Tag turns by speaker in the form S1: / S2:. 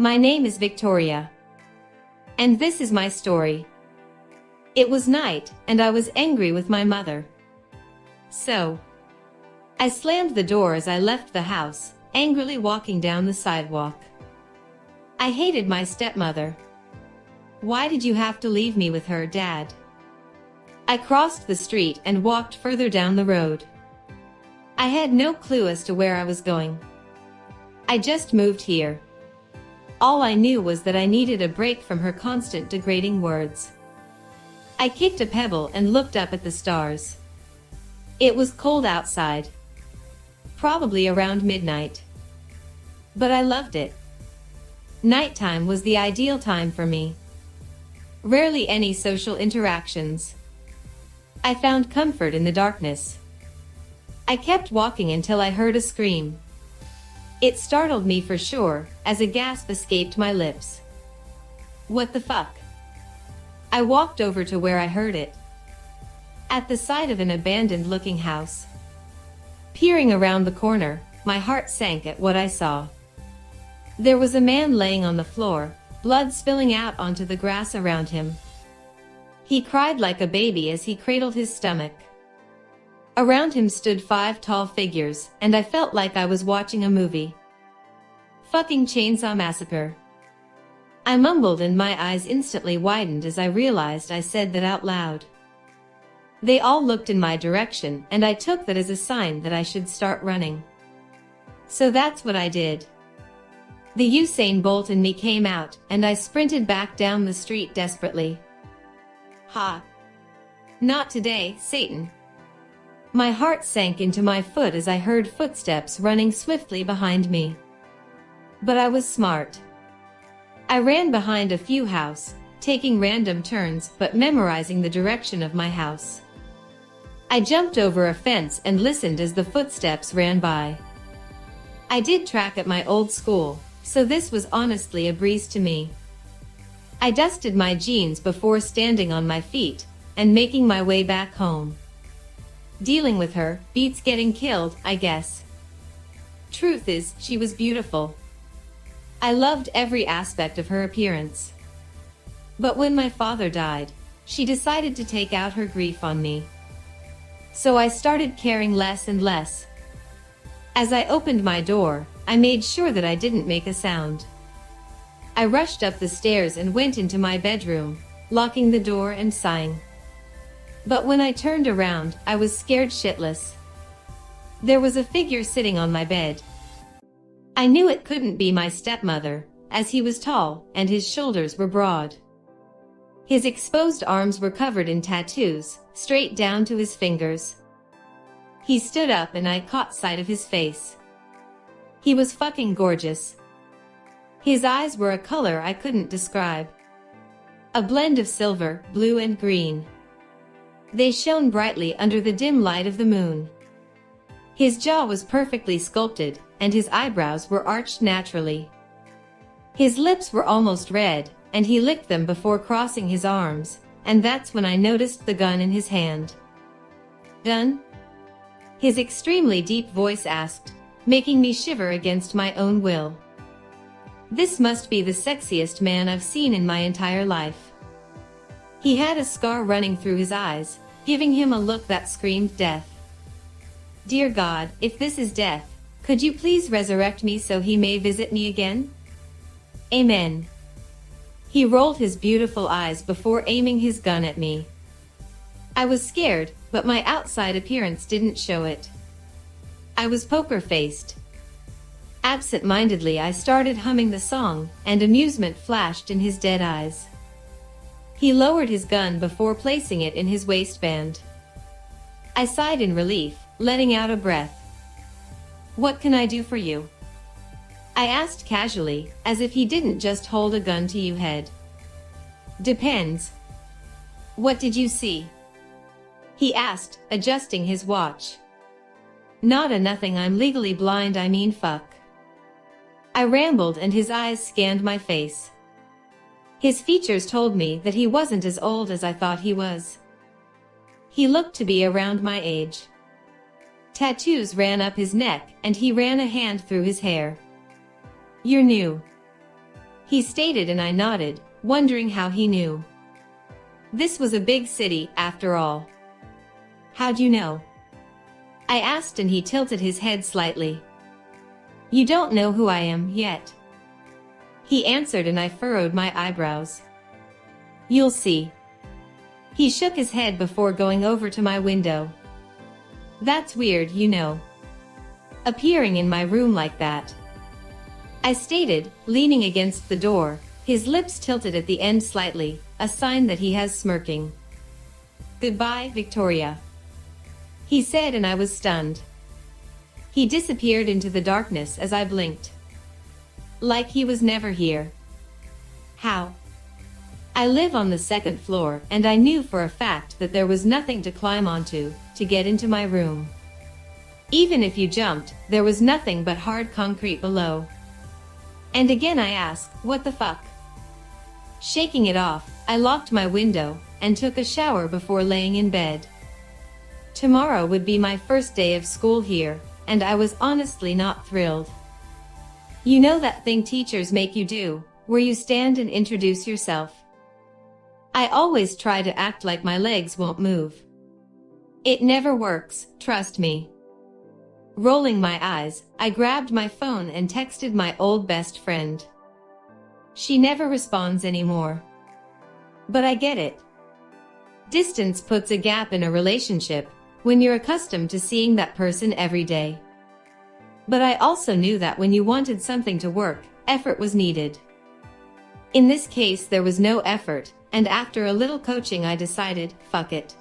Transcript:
S1: My name is Victoria. And this is my story. It was night, and I was angry with my mother. So, I slammed the door as I left the house, angrily walking down the sidewalk. I hated my stepmother. Why did you have to leave me with her, Dad? I crossed the street and walked further down the road. I had no clue as to where I was going. I just moved here. All I knew was that I needed a break from her constant degrading words. I kicked a pebble and looked up at the stars. It was cold outside. Probably around midnight. But I loved it. Nighttime was the ideal time for me. Rarely any social interactions. I found comfort in the darkness. I kept walking until I heard a scream. It startled me for sure, as a gasp escaped my lips. What the fuck? I walked over to where I heard it. At the side of an abandoned-looking house. Peering around the corner, my heart sank at what I saw. There was a man laying on the floor, blood spilling out onto the grass around him. He cried like a baby as he cradled his stomach. Around him stood 5 tall figures, and I felt like I was watching a movie. Fucking Chainsaw Massacre. I mumbled and my eyes instantly widened as I realized I said that out loud. They all looked in my direction, and I took that as a sign that I should start running. So that's what I did. The Usain Bolt in me came out, and I sprinted back down the street desperately. Ha! Not today, Satan. My heart sank into my foot as I heard footsteps running swiftly behind me. But I was smart. I ran behind a few houses, taking random turns but memorizing the direction of my house. I jumped over a fence and listened as the footsteps ran by. I did track at my old school, so this was honestly a breeze to me. I dusted my jeans before standing on my feet and making my way back home. Dealing with her beats getting killed, I guess. Truth is, she was beautiful. I loved every aspect of her appearance. But when my father died, she decided to take out her grief on me. So I started caring less and less. As I opened my door, I made sure that I didn't make a sound. I rushed up the stairs and went into my bedroom, locking the door and sighing. But when I turned around, I was scared shitless. There was a figure sitting on my bed. I knew it couldn't be my stepmother, as he was tall and his shoulders were broad. His exposed arms were covered in tattoos, straight down to his fingers. He stood up and I caught sight of his face. He was fucking gorgeous. His eyes were a color I couldn't describe. A blend of silver, blue and green. They shone brightly under the dim light of the moon. His jaw was perfectly sculpted, and his eyebrows were arched naturally. His lips were almost red, and he licked them before crossing his arms, and that's when I noticed the gun in his hand. Done? His extremely deep voice asked, making me shiver against my own will. This must be the sexiest man I've seen in my entire life. He had a scar running through his eyes, giving him a look that screamed death. Dear God, if this is death, could you please resurrect me so he may visit me again? Amen. He rolled his beautiful eyes before aiming his gun at me. I was scared, but my outside appearance didn't show it. I was poker-faced. Absent-mindedly I started humming the song, and amusement flashed in his dead eyes. He lowered his gun before placing it in his waistband. I sighed in relief, letting out a breath. What can I do for you? I asked casually, as if he didn't just hold a gun to your head. Depends. What did you see? He asked, adjusting his watch. Not a nothing, I'm legally blind, I mean fuck. I rambled and his eyes scanned my face. His features told me that he wasn't as old as I thought he was. He looked to be around my age. Tattoos ran up his neck, and he ran a hand through his hair. You're new. he stated, and I nodded, wondering how he knew. This was a big city, after all. How'd you know? I asked, and he tilted his head slightly. You don't know who I am yet, he answered, and I furrowed my eyebrows. You'll see. He shook his head before going over to my window. That's weird, you know, appearing in my room like that, I stated, leaning against the door, his lips tilted at the end slightly, a sign that he has smirking. Goodbye, Victoria, he said, and I was stunned. He disappeared into the darkness as I blinked, like he was never here. How? I live on the second floor, and I knew for a fact that there was nothing to climb onto to get into my room. Even if you jumped, there was nothing but hard concrete below. And again I asked, what the fuck? Shaking it off, I locked my window and took a shower before laying in bed. Tomorrow would be my first day of school here, and I was honestly not thrilled. You know that thing teachers make you do, where you stand and introduce yourself? I always try to act like my legs won't move. It never works, trust me. Rolling my eyes, I grabbed my phone and texted my old best friend. She never responds anymore. But I get it. Distance puts a gap in a relationship when you're accustomed to seeing that person every day. But I also knew that when you wanted something to work, effort was needed. In this case, there was no effort, and after a little coaching I decided, fuck it.